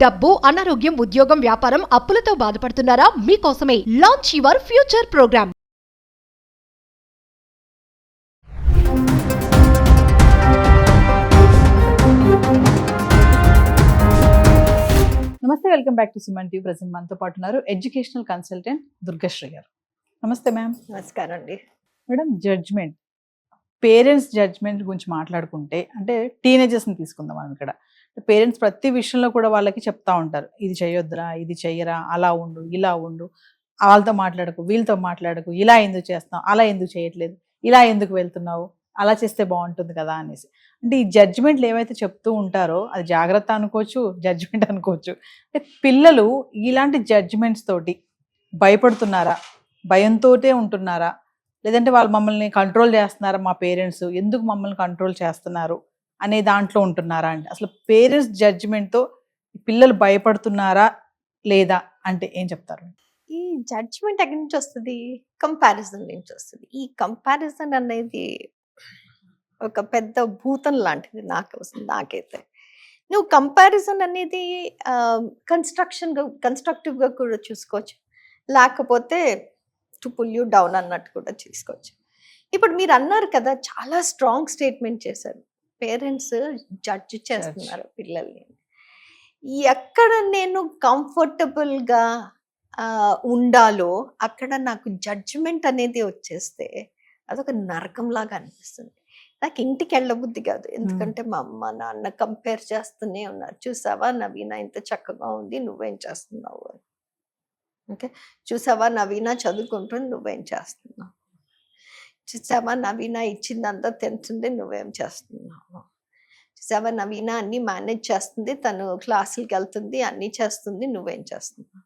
డబ్బు, అనారోగ్యం, ఉద్యోగం, వ్యాపారం, అప్పులతో బాధపడుతున్నారా? మీకోసమే లాంచ్ యువర్ ఫ్యూచర్ ప్రోగ్రామ్. నమస్తే, welcome back to Suman TV. Present మనతో పాటు ఉన్నారు ఎడ్యుకేషనల్ కన్సల్టెంట్ దుర్గశ్రీ గారు. నమస్తే మ్యామ్. నమస్కారం అండి. మేడం, జడ్జ్మెంట్, పేరెంట్స్ జడ్జ్మెంట్ గురించి మాట్లాడుకుంటే, అంటే టీనేజర్స్ని తీసుకుందాం మనం ఇక్కడ. పేరెంట్స్ ప్రతి విషయంలో కూడా వాళ్ళకి చెప్తా ఉంటారు, ఇది చేయొద్దురా, ఇది చెయ్యరా, అలా ఉండు, ఇలా ఉండు, వాళ్ళతో మాట్లాడకు, వీళ్ళతో మాట్లాడకు, ఇలా ఎందుకు చేస్తున్నావు, అలా ఎందుకు చేయట్లేదు, ఇలా ఎందుకు వెళ్తున్నావు, అలా చేస్తే బాగుంటుంది కదా అనేసి. అంటే ఈ జడ్జ్మెంట్లు ఏవైతే చెప్తూ ఉంటారో అది జాగ్రత్త అనుకోవచ్చు, జడ్జ్మెంట్ అనుకోవచ్చు. అంటే పిల్లలు ఇలాంటి జడ్జ్మెంట్స్ తోటి భయపడుతున్నారా, భయంతోటే ఉంటున్నారా, లేదంటే వాళ్ళు మమ్మల్ని కంట్రోల్ చేస్తున్నారా, మా పేరెంట్స్ ఎందుకు మమ్మల్ని కంట్రోల్ చేస్తున్నారు అనే దాంట్లో ఉంటున్నారా? అంటే అసలు పేరెంట్స్ జడ్జ్మెంట్తో పిల్లలు భయపడుతున్నారా లేదా అంటే ఏం చెప్తారు? ఈ జడ్జ్మెంట్ ఎక్కడి నుంచి వస్తుంది? కంపారిజన్ నుంచి వస్తుంది. ఈ కంపారిజన్ అనేది ఒక పెద్ద భూతం లాంటిది నాకైతే. నువ్వు కంపారిజన్ అనేది కన్స్ట్రక్టివ్గా కూడా చూసుకోవచ్చు, లేకపోతే టు పుల్ యూ డౌన్ అన్నట్టు కూడా చూసుకోవచ్చు. ఇప్పుడు మీరు అన్నారు కదా, చాలా స్ట్రాంగ్ స్టేట్మెంట్ చేశారు, పేరెంట్స్ జడ్జ్ చేస్తున్నారు పిల్లల్ని. ఎక్కడ నేను కంఫర్టబుల్గా ఉండాలో అక్కడ నాకు జడ్జ్మెంట్ అనేది వచ్చేస్తే అదొక నరకంలాగా అనిపిస్తుంది. నాకు ఇంటికి వెళ్ళబుద్ధి కాదు, ఎందుకంటే మా అమ్మ నాన్న కంపేర్ చేస్తూనే ఉన్నారు. చూసావా నవీన ఇంత చక్కగా ఉంది, నువ్వేం చేస్తున్నావు అని. ఓకే, చూసావా నవీన చదువుకుంటుంది, నువ్వేం చేస్తున్నావు, చూసావా నవీన ఇచ్చిందంతా తింటుంది, నువ్వేం చేస్తున్నావు, చూసావా నవీన అన్నీ మేనేజ్ చేస్తుంది, తను క్లాసులకి వెళ్తుంది, అన్నీ చేస్తుంది, నువ్వేం చేస్తున్నావు.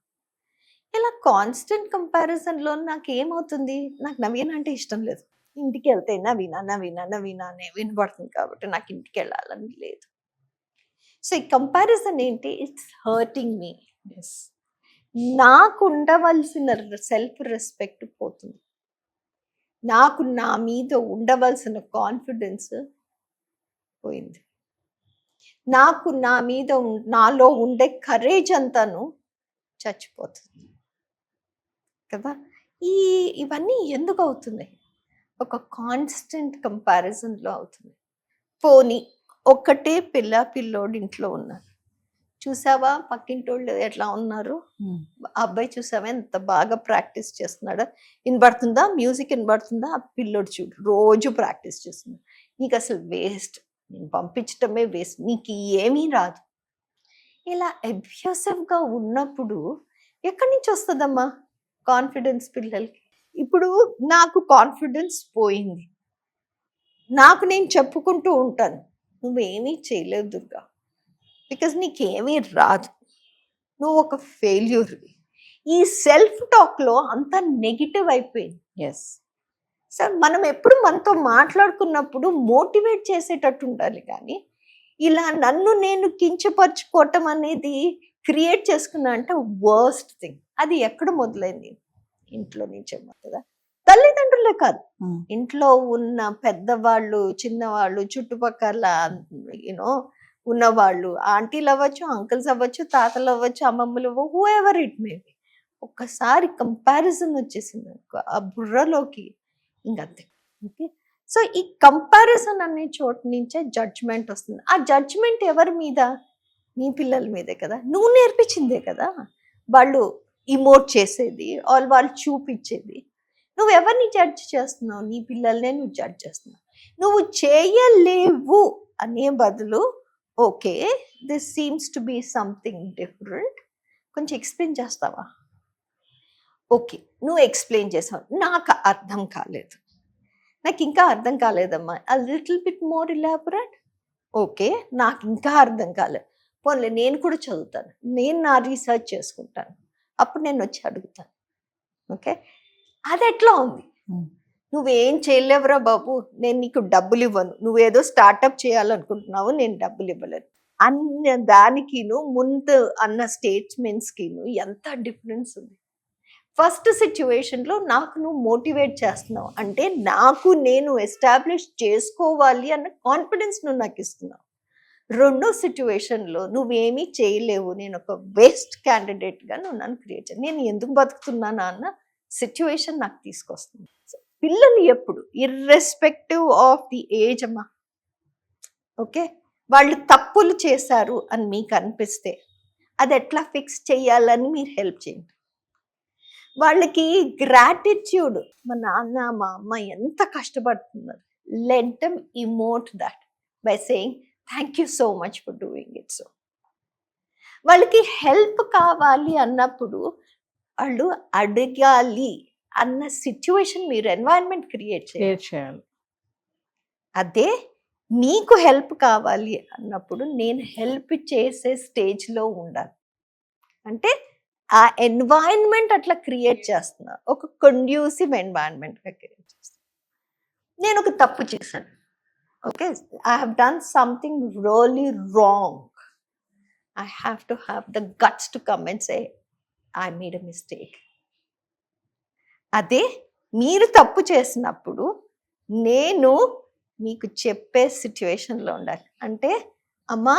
ఇలా కాన్స్టెంట్ కంపారిజన్లో నాకు ఏమవుతుంది, నాకు నవీన అంటే ఇష్టం లేదు. ఇంటికి వెళ్తే నవీన నవీన నవీన అనే వినపడుతుంది కాబట్టి నాకు ఇంటికి వెళ్ళాలని లేదు. సో ఈ కంపారిజన్ ఏంటి, ఇట్స్ హర్టింగ్ మీ. నాకు ఉండవలసిన సెల్ఫ్ రెస్పెక్ట్ పోతుంది, నాకు నా మీద ఉండవలసిన కాన్ఫిడెన్స్ పోయింది, నాకు నా మీద నాలో ఉండే కరేజ్ అంతాను చచ్చిపోతుంది కదా. ఇవన్నీ ఎందుకు అవుతున్నాయి? ఒక కాన్స్టెంట్ కంపారిజన్లో అవుతుంది. పోనీ ఒక్కటే పిల్లోడు ఇంట్లో ఉన్నారు, చూసావా పక్కింటోళ్ళు ఎట్లా ఉన్నారు, అబ్బాయి చూసావా ఎంత బాగా ప్రాక్టీస్ చేస్తున్నాడా, వినబడుతుందా మ్యూజిక్, వినబడుతుందా, ఆ పిల్లోడు చూడు రోజు ప్రాక్టీస్ చేస్తున్నాడు, నీకు అసలు వేస్ట్, నేను పంపించటమే వేస్ట్, నీకు ఏమీ రాదు. ఇలా అబ్యూసివ్గా ఉన్నప్పుడు ఎక్కడి నుంచి వస్తుందమ్మా కాన్ఫిడెన్స్ పిల్లలకి? ఇప్పుడు నాకు కాన్ఫిడెన్స్ పోయింది, నాకు నేను చెప్పుకుంటూ ఉంటాను, నువ్వేమీ చేయలేవు దుర్గా, బికాజ్ నీకేమీ రాదు, నువ్వు ఒక ఫెయిల్యూర్వి. ఈ సెల్ఫ్ టాక్లో అంతా నెగిటివ్ అయిపోయింది. ఎస్ సార్, మనం ఎప్పుడు మనతో మాట్లాడుకున్నప్పుడు మోటివేట్ చేసేటట్టు ఉండాలి, కానీ ఇలా నన్ను నేను కించపరుచుకోవటం అనేది క్రియేట్ చేసుకున్నా అంటే వర్స్ట్ థింగ్. అది ఎక్కడ మొదలైంది? ఇంట్లో నుంచే మొదలుదా, తల్లిదండ్రులే కాదు, ఇంట్లో ఉన్న పెద్దవాళ్ళు, చిన్నవాళ్ళు, చుట్టుపక్కల యూనో ఉన్నవాళ్ళు, ఆంటీలు అవ్వచ్చు, అంకుల్స్ అవ్వచ్చు, తాతలు అవ్వచ్చు, అమ్మమ్మలు అవ్వచ్చు, who ever it may be. ఒక్కసారి కంపారిజన్ వచ్చేసింది అనుకో ఆ బుర్రలోకి, ఇంకంతే. ఓకే, సో ఈ కంపారిజన్ అనే చోటు నుంచే జడ్జ్మెంట్ వస్తుంది. ఆ జడ్జ్మెంట్ ఎవరి మీద? నీ పిల్లల మీదే కదా, నువ్వు నేర్పించిందే కదా వాళ్ళు ఇమోట్ చేసేది, వాళ్ళు చూపించేది. నువ్వు ఎవరిని జడ్జ్ చేస్తున్నావు? నీ పిల్లల్నే నువ్వు జడ్జ్ చేస్తున్నావు. నువ్వు చేయలేవు అనే బదులు, okay this seems to be something different, కొంచెం ఎక్స్ప్లెయిన్ చేస్తావా? ఓకే, నువ్వు ఎక్స్ప్లెయిన్ చేసావు, నాకు అర్థం కాలేదు, నాకు ఇంకా అర్థం కాలేదమ్మా, a little bit more elaborate. Okay, నాకు ఇంకా అర్థం కాలేదు, పోన్లే నేను కూడా చదువుతాను, నేను నా రీసెర్చ్ చేసుకుంటాను, అప్పుడు నేను వచ్చి అడుగుతాను. ఓకే, అది ఎట్లా ఉంది? నువ్వేం చేయలేవురా బాబు, నేను నీకు డబ్బులు ఇవ్వను, నువ్వేదో స్టార్టప్ చేయాలనుకుంటున్నావు, నేను డబ్బులు ఇవ్వలేను అన్న దానికిను ముందు అన్న స్టేట్మెంట్స్కిను ఎంత డిఫరెన్స్ ఉంది. ఫస్ట్ సిచ్యువేషన్లో నాకు నువ్వు మోటివేట్ చేస్తున్నావు అంటే నాకు నేను ఎస్టాబ్లిష్ చేసుకోవాలి అన్న కాన్ఫిడెన్స్ నువ్వు నాకు ఇస్తున్నావు. రెండో సిచ్యువేషన్లో నువ్వేమీ చేయలేవు, నేను ఒక వేస్ట్ క్యాండిడేట్గా నువ్వు నన్ను క్రియేట్ చేయాలి, నేను ఎందుకు బతుకుతున్నానా అన్న సిచ్యువేషన్ నాకు తీసుకొస్తుంది. సో పిల్లలు ఎప్పుడు ఇర్రెస్పెక్టివ్ ఆఫ్ ది ఏజ్ అమ్మా, ఓకే, వాళ్ళు తప్పులు చేశారు అని మీకు అనిపిస్తే అది ఎట్లా ఫిక్స్ చేయాలని మీరు హెల్ప్ చేయండి. వాళ్ళకి గ్రాటిట్యూడ్, మా నాన్న మా అమ్మ ఎంత కష్టపడుతున్నారు, let them emote that by saying thank you so much for doing it. So వాళ్ళకి హెల్ప్ కావాలి అన్నప్పుడు వాళ్ళు అడగాలి అన్న సిచ్యువేషన్ మీరు ఎన్వైరన్మెంట్ క్రియేట్ చేయాలి. అదే మీకు హెల్ప్ కావాలి అన్నప్పుడు నేను హెల్ప్ చేసే స్టేజ్లో ఉండాలి. అంటే ఆ ఎన్వైరన్మెంట్ అట్లా క్రియేట్ చేస్తున్నా, ఒక కండ్యూసివ్ ఎన్వైరన్మెంట్గా క్రియేట్ చేస్తున్నా. నేను ఒక తప్పు చేశాను, okay, I have done something really wrong, I have to have the guts to come and say I made a mistake. అదే మీరు తప్పు చేసినప్పుడు నేను మీకు చెప్పే సిచ్యువేషన్లో ఉండాలి. అంటే అమ్మా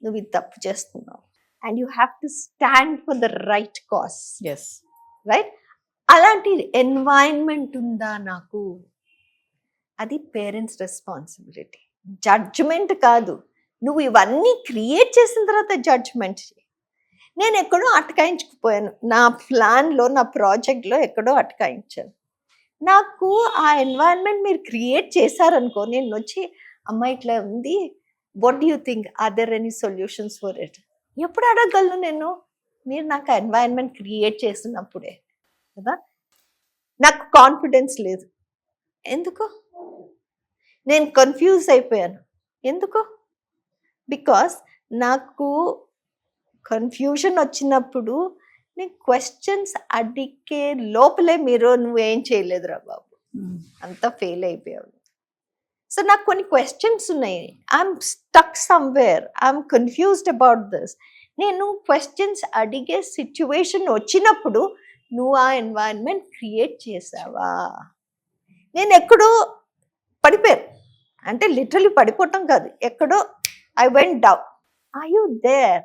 నువ్వు ఇది తప్పు చేస్తున్నావు and you have to stand for the right cause, yes right. అలాంటి ఎన్వైరన్మెంట్ ఉందా నాకు, అది పేరెంట్స్ రెస్పాన్సిబిలిటీ. జడ్జ్మెంట్ కాదు, నువ్వు ఇవన్నీ క్రియేట్ చేసిన తర్వాత జడ్జ్మెంట్ చేయి. నేను ఎక్కడో అటకాయించుకుపోయాను, నా ప్లాన్లో నా ప్రాజెక్ట్లో ఎక్కడో అటకాయించాను. నాకు ఆ ఎన్వైరన్మెంట్ మీరు క్రియేట్ చేశారనుకో, నేను వచ్చి అమ్మ ఇట్లా ఉంది, what do you think, are there any solutions for it, ఎప్పుడు అడగలను నేను? మీరు నాకు ఎన్వైరన్మెంట్ క్రియేట్ చేసినప్పుడే కదా. నాకు కాన్ఫిడెన్స్ లేదు, ఎందుకు? నేను కన్ఫ్యూజ్ అయిపోయాను, ఎందుకు? బికాస్ నాకు కన్ఫ్యూజన్ వచ్చినప్పుడు నేను క్వశ్చన్స్ అడిగే లోపలే మీరు నువ్వేం చేయలేదురా బాబు, అంతా ఫెయిల్ అయిపోయావు. సో నాకు కొన్ని క్వశ్చన్స్ ఉన్నాయి, I'm stuck somewhere, I'm confused about this. నేను క్వశ్చన్స్ అడిగే సిచ్యువేషన్ వచ్చినప్పుడు నువ్వు ఆ ఎన్వైరన్మెంట్ క్రియేట్ చేసావా? నేను ఎక్కడో పడిపోయాను, అంటే లిటరలీ పడిపోవటం కాదు, ఎక్కడో I went down. Are you there?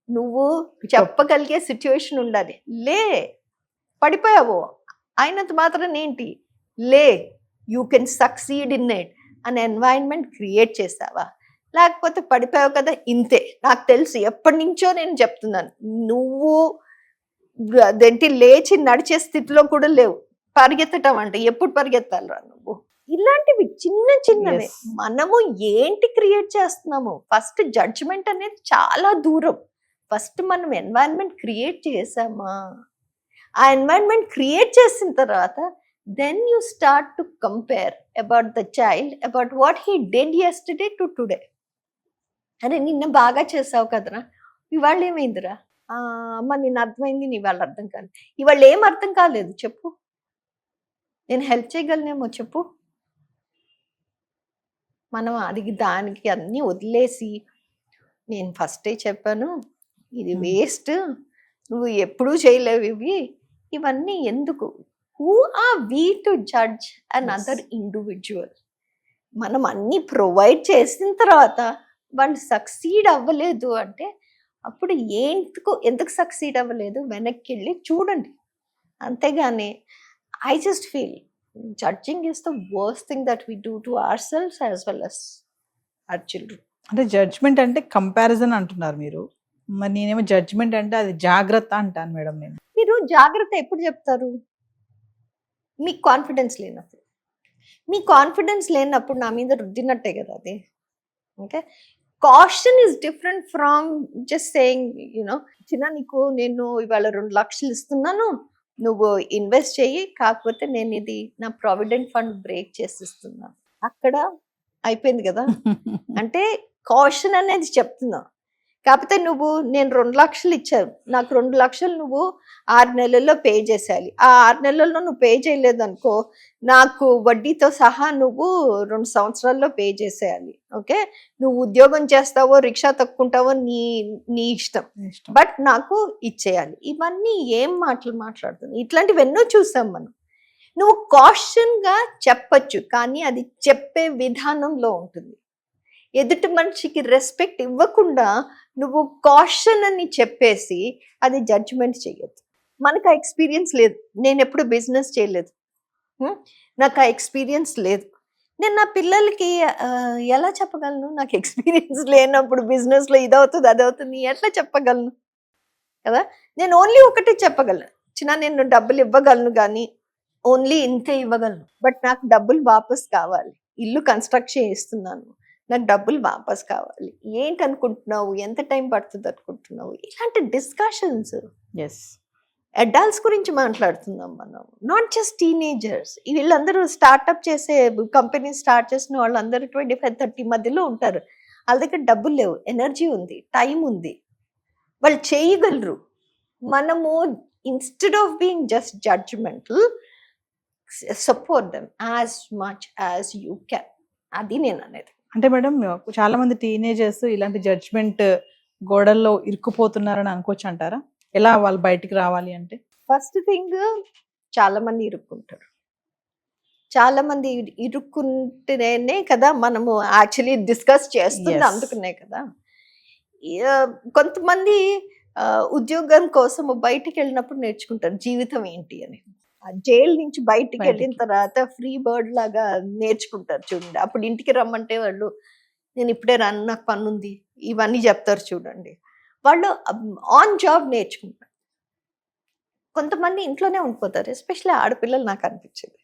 నువ్వు చెప్పగలిగే సిచ్యువేషన్ ఉండాలి. లే, పడిపోయావు అయినంత మాత్రం ఏంటి, లే, you can succeed in it అనే ఎన్వైరన్మెంట్ క్రియేట్ చేసావా? లేకపోతే పడిపోయావు కదా ఇంతే. నాకు తెలుసు, ఎప్పటి నుంచో నేను చెప్తున్నాను, నువ్వు అదేంటి లేచి నడిచే స్థితిలో కూడా లేవు, పరిగెత్తటం అంటే ఎప్పుడు పరిగెత్తాలరా నువ్వు? ఇలాంటివి చిన్న చిన్నవి మనము ఏంటి క్రియేట్ చేస్తున్నాము. ఫస్ట్ జడ్జ్మెంట్ అనేది చాలా దూరం. ఫస్ట్ మనం ఎన్వైరన్మెంట్ క్రియేట్ చేసామా? ఆ ఎన్వైరన్మెంట్ క్రియేట్ చేసిన తర్వాత then you start to compare about the child, about what he did yesterday to today. అరే నిన్న బాగా చేసావు కదరా, ఇవాళ ఏమైందిరా? అమ్మ నిన్న అర్థమైంది, నీ వాళ్ళు అర్థం కాలేదు. ఇవాళ ఏం అర్థం కాలేదు చెప్పు, నేను హెల్ప్ చేయగలనేమో చెప్పు. మనం అడిగి దానికి అన్నీ వదిలేసి నేను ఫస్టే చెప్పాను ఇది వేస్ట్, నువ్వు ఎప్పుడూ చేయలేవు ఇవి, ఇవన్నీ ఎందుకు? Who are we to judge an other individual? మనం అన్నీ ప్రొవైడ్ చేసిన తర్వాత వాళ్ళు సక్సీడ్ అవ్వలేదు అంటే అప్పుడు ఎందుకు సక్సీడ్ అవ్వలేదు వెనక్కి వెళ్ళి చూడండి. అంతేగాని I just feel judging is the worst thing that we do to ourselves as well as our children. అంటే జడ్జ్మెంట్ అంటే కంపారిజన్ అంటున్నారు మీరు, మరి నేనేమో జడ్జ్మెంట్ అంటే అది జాగ్రత్త అంటాను మేడం. నేను మీరు జాగ్రత్త ఎప్పుడు చెప్తారు? మీకు కాన్ఫిడెన్స్ లేనప్పుడు. మీ కాన్ఫిడెన్స్ లేనప్పుడు నా మీద రుద్దినట్టే కదా అది. Okay, caution is different from just saying చిన్న నీకు నేను ఇవాళ 2 లక్షలు ఇస్తున్నాను, నువ్వు ఇన్వెస్ట్ చెయ్యి, కాకపోతే నేను ఇది నా ప్రావిడెంట్ ఫండ్ బ్రేక్ చేసిస్తున్నాను. అక్కడ అయిపోయింది కదా. అంటే కాషన్ అనేది చెప్తున్నా. కాకపోతే నేను 2 లక్షలు ఇచ్చాను, నాకు 2 లక్షలు నువ్వు 6 నెలల్లో పే చేసేయాలి. ఆ 6 నెలల్లో నువ్వు పే చేయలేదు అనుకో, నాకు వడ్డీతో సహా నువ్వు 2 సంవత్సరాల్లో పే చేసేయాలి. ఓకే, నువ్వు ఉద్యోగం చేస్తావో రిక్షా తొక్కుంటావో నీ ఇష్టం, బట్ నాకు ఇచ్చేయాలి. ఇవన్నీ ఏం మాట్లాడుతుంది? ఇట్లాంటివి ఎన్నో చూసాం మనం. నువ్వు కాషన్గా చెప్పచ్చు, కానీ అది చెప్పే విధానంలో ఉంటుంది. ఎదుటి మనిషికి రెస్పెక్ట్ ఇవ్వకుండా నువ్వు కాషన్ అని చెప్పేసి అది జడ్జిమెంట్ చేయొద్దు. మనకు ఆ ఎక్స్పీరియన్స్ లేదు, నేను ఎప్పుడు బిజినెస్ చేయలేదు, నాకు ఆ ఎక్స్పీరియన్స్ లేదు. నేను నా పిల్లలకి ఎలా చెప్పగలను? నాకు ఎక్స్పీరియన్స్ లేనప్పుడు బిజినెస్లో ఇదవుతుంది అదవుతుంది ఎట్లా చెప్పగలను కదా? నేను ఓన్లీ ఒకటే చెప్పగలను, చిన్న నేను డబ్బులు ఇవ్వగలను కానీ ఓన్లీ ఇంతే ఇవ్వగలను, బట్ నాకు డబ్బులు వాపస్ కావాలి. ఇల్లు కన్స్ట్రక్ట్ చేస్తున్నాను, నాకు డబ్బులు వాపస్ కావాలి. ఏంటనుకుంటున్నావు, ఎంత టైం పడుతుంది అనుకుంటున్నావు? ఇలాంటి డిస్కషన్స్ ఎస్, అడల్ట్స్ గురించి మాట్లాడుతున్నాం మనం, నాట్ జస్ట్ టీనేజర్స్. వీళ్ళందరూ స్టార్ట్అప్ చేసే కంపెనీ స్టార్ట్ చేసిన వాళ్ళందరూ 25-30 మధ్యలో ఉంటారు. వాళ్ళ దగ్గర డబ్బులు లేవు, ఎనర్జీ ఉంది, టైం ఉంది, వాళ్ళు చేయగలరు. మనము instead of being just judgemental, support them as much as you can. అది నేను అనేది. అంటే మేడం చాలా మంది టీనేజర్స్ ఇలాంటి జడ్జ్మెంట్ గోడల్లో ఇరుక్కుపోతున్నారని అనుకోవచ్చు అంటారా? ఎలా వాళ్ళు బయటికి రావాలి అంటే? ఫస్ట్ థింగ్, చాలా మంది ఇరుక్కుంటారు. చాలా మంది ఇరుక్కుంటేనే కదా మనము యాక్చువల్లీ డిస్కస్ చేస్తుంది, Yes. అందుకునే కదా. కొంతమంది ఉద్యోగం కోసం బయటికి వెళ్ళినప్పుడు నేర్చుకుంటారు జీవితం ఏంటి అని. జైలు నుంచి బయటికి వెళ్ళిన తర్వాత ఫ్రీ బర్డ్ లాగా నేర్చుకుంటారు చూడండి. అప్పుడు ఇంటికి రమ్మంటే వాళ్ళు నేను ఇప్పుడే రాను, నాకు పని ఉంది, ఇవన్నీ చెప్తారు చూడండి. వాళ్ళు ఆన్ జాబ్ నేర్చుకుంటారు. కొంతమంది ఇంట్లోనే ఉండిపోతారు, ఎస్పెషల్లీ ఆడపిల్లలు. నాకు అనిపించింది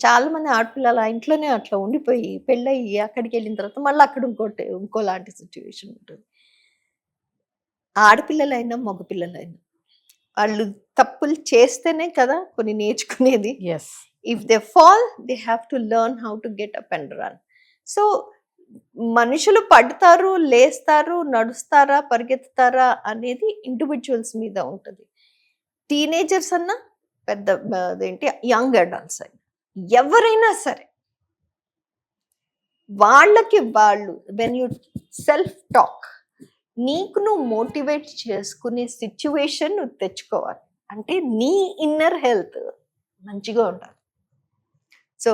చాలా మంది ఆడపిల్లలు ఆ ఇంట్లోనే అట్లా ఉండిపోయి పెళ్ళయి అక్కడికి వెళ్ళిన తర్వాత మళ్ళీ అక్కడ ఇంకోలాంటి సిచ్యువేషన్ ఉంటుంది. ఆడపిల్లలైనా మగపిల్లలైనా వాళ్ళు తప్పులు చేస్తేనే కదా కొన్ని నేర్చుకునేది. Yes, if they fall they have to learn how to get up and run. So మనుషులు పడతారు, లేస్తారు, నడుస్తారా, పరిగెత్తుతారా అనేది ఇండివిజువల్స్ మీద ఉంటుంది. టీనేజర్స్ అన్నా పెద్ద అదేంటి యంగ్ అడల్ట్స్ అయినా ఎవరైనా సరే వాళ్ళకి వాళ్ళు వెన్ యూ సెల్ఫ్ టాక్, నీకు నువ్వు మోటివేట్ చేసుకునే సిచ్యువేషన్ నువ్వు తెచ్చుకోవాలి. అంటే నీ ఇన్నర్ హెల్త్ మంచిగా ఉండాలి. సో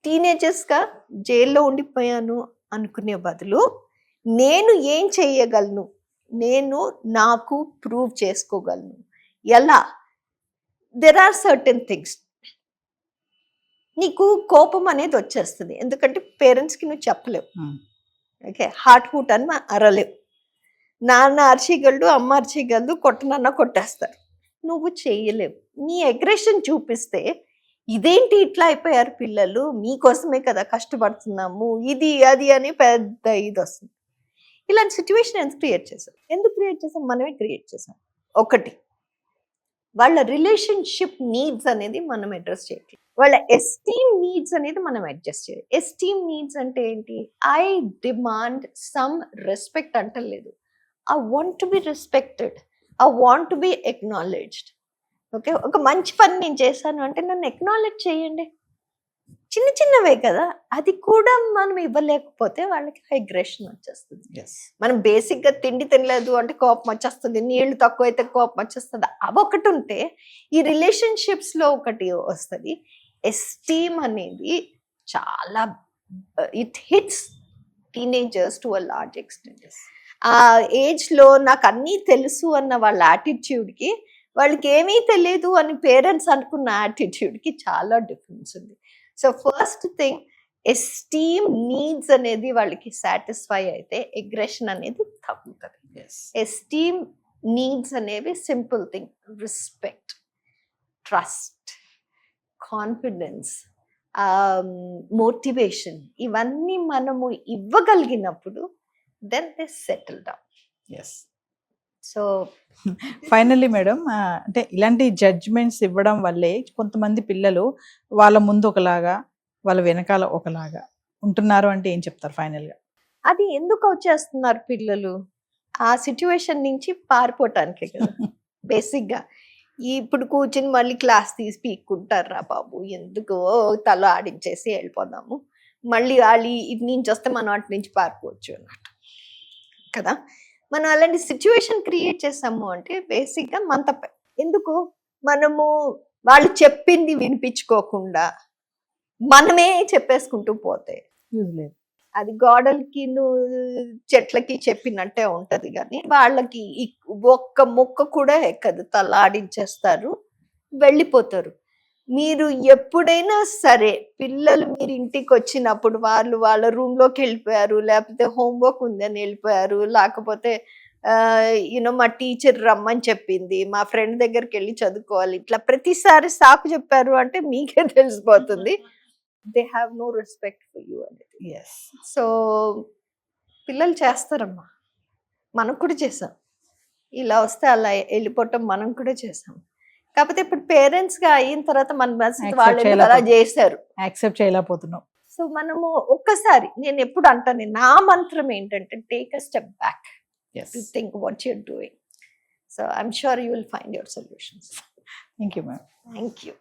టీనేజర్స్గా జైల్లో ఉండిపోయాను అనుకునే బదులు నేను ఏం చేయగలను, నేను నాకు ప్రూవ్ చేసుకోగలను. ఎలా? There are certain things. నీకు కోపం అనేది వచ్చేస్తుంది, ఎందుకంటే పేరెంట్స్కి నువ్వు చెప్పలేవు. ఓకే, హార్ట్ హూట్ అని అరలేవు. నాన్న అరిచిగలడు, అమ్మ అరిచిగలదు, కొట్టనన్నా కొట్టేస్తారు. నువ్వు చేయలేవు. నీ అగ్రెషన్ చూపిస్తే ఇదేంటి ఇట్లా అయిపోయారు పిల్లలు, మీకోసమే కదా కష్టపడుతున్నాము, ఇది అది అని పెద్ద ఇది వస్తుంది. ఇలాంటి సిచ్యువేషన్ ఎందుకు క్రియేట్ చేసాం? మనమే క్రియేట్ చేసాం. ఒకటి, వాళ్ళ రిలేషన్షిప్ నీడ్స్ అనేది మనం అడ్రస్ చేయట్లేదు. వాళ్ళ ఎస్టీమ్ నీడ్స్ అనేది మనం అడ్జస్ట్ చేయాలి. ఎస్టీమ్ నీడ్స్ అంటే ఏంటి? ఐ డిమాండ్ సమ్ రెస్పెక్ట్ అంటలేదు. I want to be respected, I want to be acknowledged. Okay, ఒక మంచి పని నేను చేశాను అంటే నన్ను ఎక్నాలెడ్జ్ చేయండి. చిన్న చిన్నవే కదా, అది కూడా మనం ఇవ్వలేకపోతే వాళ్ళకి అగ్రెషన్ వచ్చేస్తుంది. మనం బేసిక్గా తిండి తినలేదు అంటే కోపం వచ్చేస్తుంది, నీళ్లు తక్కువైతే కోపం వచ్చేస్తుంది. అవొకటి ఉంటే ఈ రిలేషన్షిప్స్లో ఒకటి వస్తుంది. ఎస్టీమ్ అనేది చాలా it hits teenagers to a large extent. ఆ ఏజ్లో నాకు అన్నీ తెలుసు అన్న వాళ్ళ యాటిట్యూడ్కి వాళ్ళకి ఏమీ తెలియదు అని పేరెంట్స్ అనుకున్న యాటిట్యూడ్కి చాలా డిఫరెన్స్ ఉంది. So first thing, esteem needs అనేది వాళ్ళకి సాటిస్ఫై అయితే అగ్రెషన్ అనేది తగ్గుతుంది. ఎస్టీమ్ నీడ్స్ అనేవి simple thing, respect, trust, confidence, motivation, ఇవన్నీ మనము ఇవ్వగలిగినప్పుడు then they settle down. So finally madam, అంటే ఇలాంటి జడ్జ్మెంట్స్ ఇవ్వడం వల్లే కొంతమంది పిల్లలు వాళ్ళ ముందు ఒకలాగా వాళ్ళ వెనకాల ఒకలాగా ఉంటున్నారు అంటే ఏం చెప్తారు ఫైనల్గా? అది ఎందుకు వచ్చేస్తున్నారు పిల్లలు? ఆ సిచ్యువేషన్ నుంచి పారిపోవటానికే కదా బేసిక్గా. ఇప్పుడు కూర్చుని మళ్ళీ క్లాస్ తీసి పీక్కుంటారా బాబు, ఎందుకో తల ఆడించేసి వెళ్ళిపోదాము, మళ్ళీ వాళ్ళు ఇటు నుంచి వస్తే మనం అటు నుంచి పారిపోవచ్చు అన్నట్టు కదా. మనం అలాంటి సిచ్యువేషన్ క్రియేట్ చేసాము అంటే బేసిక్గా మన తప్పే. ఎందుకు? మనము వాళ్ళు చెప్పింది వినిపించుకోకుండా మనమే చెప్పేసుకుంటూ పోతే అది గోడలకి చెట్లకి చెప్పినట్టే ఉంటది కానీ వాళ్ళకి ఒక్క మొక్క కూడా ఎక్కదు, తలాడించేస్తారు, వెళ్ళిపోతారు. మీరు ఎప్పుడైనా సరే పిల్లలు మీరు ఇంటికి వచ్చినప్పుడు వాళ్ళ రూమ్ లోకి వెళ్ళిపోయారు, లేకపోతే హోంవర్క్ ఉందని వెళ్ళిపోయారు, లేకపోతే మా టీచర్ రమ్మని చెప్పింది, మా ఫ్రెండ్ దగ్గరికి వెళ్ళి చదువుకోవాలి, ఇట్లా ప్రతిసారి సాకు చెప్పారు అంటే మీకే తెలిసిపోతుంది they have no respect for you అనేది. ఎస్. సో పిల్లలు చేస్తారమ్మా, మనం కూడా చేసాం, ఇలా వస్తే అలా వెళ్ళిపోవటం మనం కూడా చేసాం. కాకపోతే ఇప్పుడు పేరెంట్స్ గా అయిన తర్వాత మన పరిస్థితి వాళ్ళు ఎందుకు అలా చేశారు యాక్సెప్ట్ చేయలేకపోతున్నాం. సో మనము ఒక్కసారి, నేను ఎప్పుడు అంటాను, నా మంత్రం ఏంటంటే take a step back to think what you're doing. So I'm sure you will find your solutions. Thank you ma'am. Thank you.